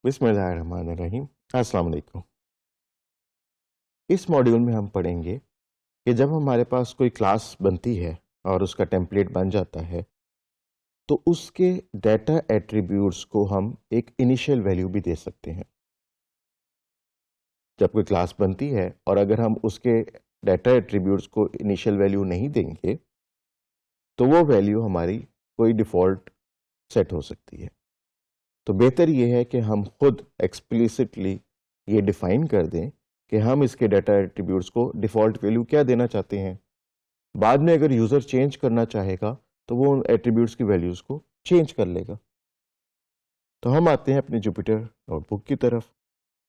बिस्मिल्लाहिर्रहमानिर्रहीम। अस्सलाम वालेकुम। इस मॉड्यूल में हम पढ़ेंगे कि जब हमारे पास कोई क्लास बनती है और उसका टेम्पलेट बन जाता है तो उसके डाटा एट्रीब्यूट्स को हम एक इनिशियल वैल्यू भी दे सकते हैं। जब कोई क्लास बनती है और अगर हम उसके डाटा एट्रीब्यूट्स को इनिशियल वैल्यू नहीं देंगे तो वो वैल्यू हमारी कोई डिफ़ॉल्ट सेट हो सकती है। तो बेहतर ये है कि हम खुद एक्सप्लिसिटली ये डिफ़ाइन कर दें कि हम इसके डाटा एट्रीब्यूट्स को डिफ़ॉल्ट वैल्यू क्या देना चाहते हैं। बाद में अगर यूज़र चेंज करना चाहेगा तो वो उन एट्रीब्यूट्स की वैल्यूज़ को चेंज कर लेगा। तो हम आते हैं अपने जुपिटर नोटबुक की तरफ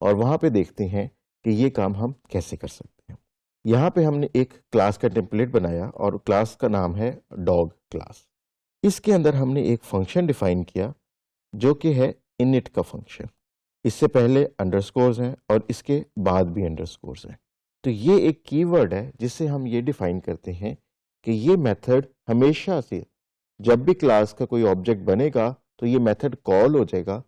और वहाँ पे देखते हैं कि ये काम हम कैसे कर सकते हैं। यहाँ पे हमने एक क्लास का टेम्पलेट बनाया और क्लास का नाम है डॉग क्लास। इसके अंदर हमने एक फंक्शन डिफाइन किया जो कि है इनिट का फंक्शन। इससे पहले अंडरस्कोर्स हैं और इसके बाद भी अंडरस्कोर्स हैं। तो ये एक कीवर्ड है जिससे हम ये डिफाइन करते हैं कि ये मेथड हमेशा से जब भी क्लास का कोई ऑब्जेक्ट बनेगा तो ये मेथड कॉल हो जाएगा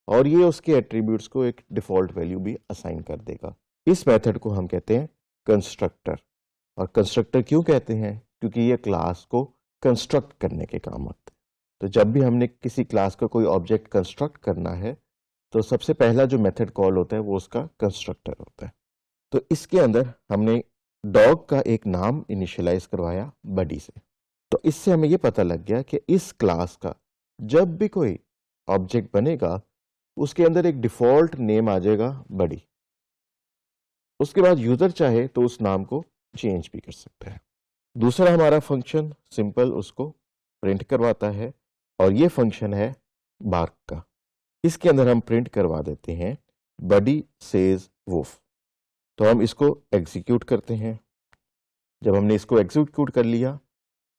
और ये उसके एट्रीब्यूट्स को एक डिफ़ॉल्ट वैल्यू भी असाइन कर देगा। इस मेथड को हम कहते हैं कंस्ट्रक्टर। और कंस्ट्रक्टर क्यों कहते हैं? क्योंकि ये क्लास को कंस्ट्रक्ट करने के काम आते हैं। तो जब भी हमने किसी क्लास का कोई ऑब्जेक्ट कंस्ट्रक्ट करना है तो सबसे पहला जो मेथड कॉल होता है वो उसका कंस्ट्रक्टर होता है। तो इसके अंदर हमने डॉग का एक नाम इनिशियलाइज करवाया बडी से। तो इससे हमें ये पता लग गया कि इस क्लास का जब भी कोई ऑब्जेक्ट बनेगा उसके अंदर एक डिफ़ॉल्ट नेम आ जाएगा बडी। उसके बाद यूज़र चाहे तो उस नाम को चेंज भी कर सकता है। दूसरा हमारा फंक्शन सिंपल उसको प्रिंट करवाता है और ये फंक्शन है बार्क का। इसके अंदर हम प्रिंट करवा देते हैं बडी सेज वुफ। तो हम इसको एग्जीक्यूट करते हैं। जब हमने इसको एग्जीक्यूट कर लिया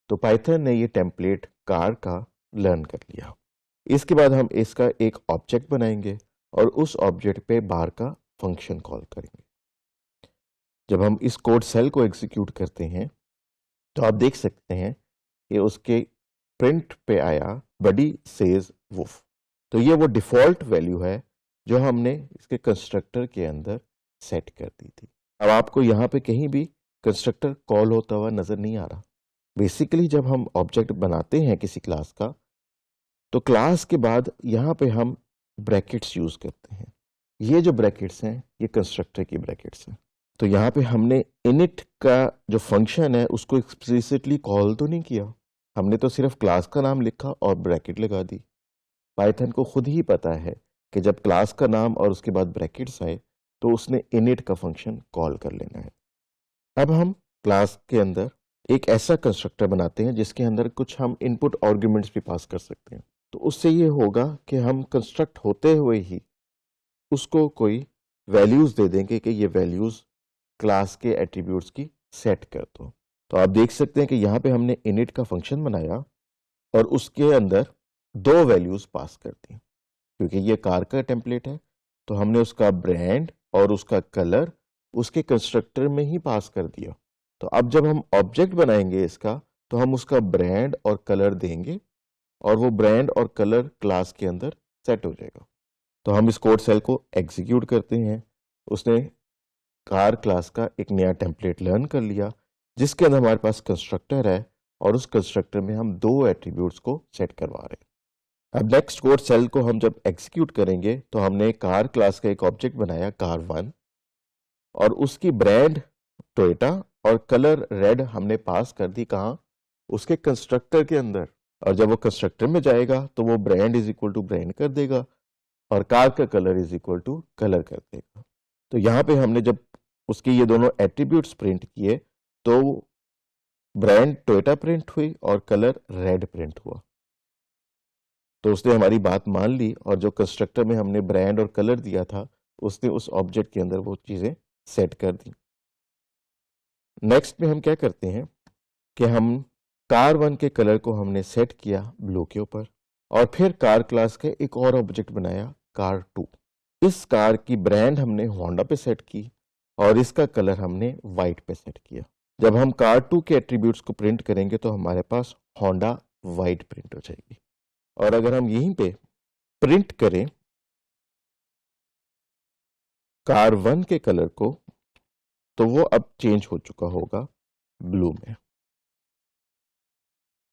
तो पाइथन ने ये टेम्पलेट कार का लर्न कर लिया। इसके बाद हम इसका एक ऑब्जेक्ट बनाएंगे और उस ऑब्जेक्ट पे बार का फंक्शन कॉल करेंगे। जब हम इस कोड सेल को एग्जीक्यूट करते हैं तो आप देख सकते हैं कि उसके प्रिंट पे आया बडी सेज वुफ। तो ये वो डिफ़ॉल्ट वैल्यू है जो हमने इसके कंस्ट्रक्टर के अंदर सेट कर दी थी। अब आपको यहाँ पे कहीं भी कंस्ट्रक्टर कॉल होता हुआ नज़र नहीं आ रहा। बेसिकली जब हम ऑब्जेक्ट बनाते हैं किसी क्लास का तो क्लास के बाद यहाँ पे हम ब्रैकेट्स यूज़ करते हैं। ये जो ब्रैकेट्स हैं ये कंस्ट्रक्टर की ब्रैकेट्स हैं। तो यहाँ पे हमने इनिट का जो फंक्शन है उसको एक्सप्लिसिटली कॉल तो नहीं किया, हमने तो सिर्फ क्लास का नाम लिखा और ब्रैकेट लगा दी। पाइथन को खुद ही पता है कि जब क्लास का नाम और उसके बाद ब्रैकेट्स आए तो उसने इनिट का फंक्शन कॉल कर लेना है। अब हम क्लास के अंदर एक ऐसा कंस्ट्रक्टर बनाते हैं जिसके अंदर कुछ हम इनपुट आर्ग्यूमेंट्स भी पास कर सकते हैं। तो उससे ये होगा कि हम कंस्ट्रक्ट होते हुए ही उसको कोई वैल्यूज़ दे देंगे कि ये वैल्यूज़ क्लास के एट्रीब्यूट्स की सेट कर दो। तो आप देख सकते हैं कि यहाँ पे हमने इनिट का फंक्शन बनाया और उसके अंदर दो वैल्यूज़ पास कर दी। क्योंकि ये कार का टेम्पलेट है तो हमने उसका ब्रांड और उसका कलर उसके कंस्ट्रक्टर में ही पास कर दिया। तो अब जब हम ऑब्जेक्ट बनाएंगे इसका तो हम उसका ब्रांड और कलर देंगे और वो ब्रांड और कलर क्लास के अंदर सेट हो जाएगा। तो हम इस कोड सेल को एग्जीक्यूट करते हैं। उसने कार क्लास का एक नया टेम्पलेट लर्न कर लिया जिसके अंदर हमारे पास कंस्ट्रक्टर है और उस कंस्ट्रक्टर में हम दो एट्रीब्यूट्स को सेट करवा रहे हैं। अब नेक्स्ट कोड सेल को हम जब एग्जीक्यूट करेंगे तो हमने कार क्लास का एक ऑब्जेक्ट बनाया कार1 और उसकी ब्रांड टोयोटा और कलर रेड हमने पास कर दी। कहाँ? उसके कंस्ट्रक्टर के अंदर। और जब वो कंस्ट्रक्टर में जाएगा तो वो brand is equal to brand कर देगा और कार का colour is equal to colour कर देगा। तो यहाँ पे हमने जब उसके ये दोनों एट्रीब्यूट्स प्रिंट किए तो ब्रांड टोयोटा प्रिंट हुई और कलर रेड प्रिंट हुआ। तो उसने हमारी बात मान ली और जो कंस्ट्रक्टर में हमने ब्रांड और कलर दिया था उसने उस ऑब्जेक्ट के अंदर वो चीज़ें सेट कर दी। नेक्स्ट में हम क्या करते हैं कि हम कार1 के कलर को हमने सेट किया ब्लू के ऊपर और फिर कार क्लास का एक और ऑब्जेक्ट बनाया कार2। इस कार की ब्रांड हमने होंडा पे सेट की और इसका कलर हमने वाइट पे सेट किया। जब हम car2 के एट्रीब्यूट्स को प्रिंट करेंगे तो हमारे पास होंडा वाइट प्रिंट हो जाएगी। और अगर हम यहीं पे प्रिंट करें car1 के कलर को, तो वो अब चेंज हो चुका होगा ब्लू में।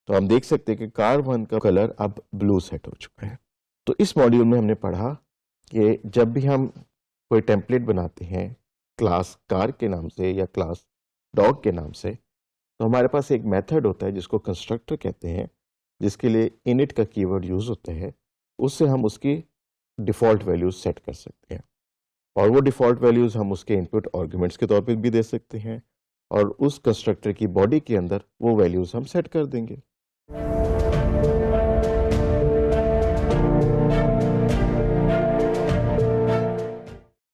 तो हम देख सकते हैं कि car1 का कलर अब ब्लू सेट हो चुका है। तो इस मॉड्यूल में हमने पढ़ा कि जब भी हम कोई टेम्पलेट बनाते हैं क्लास कार के नाम से या क्लास डॉग के नाम से, तो हमारे पास एक मेथड होता है जिसको कंस्ट्रक्टर कहते हैं, जिसके लिए इनिट का कीवर्ड यूज होता है। उससे हम उसकी डिफ़ॉल्ट वैल्यूज सेट कर सकते हैं, और वो डिफ़ॉल्ट वैल्यूज हम उसके इनपुट आर्गुमेंट्स के तौर पर भी दे सकते हैं, और उस कंस्ट्रक्टर की बॉडी के अंदर वो वैल्यूज हम सेट कर देंगे।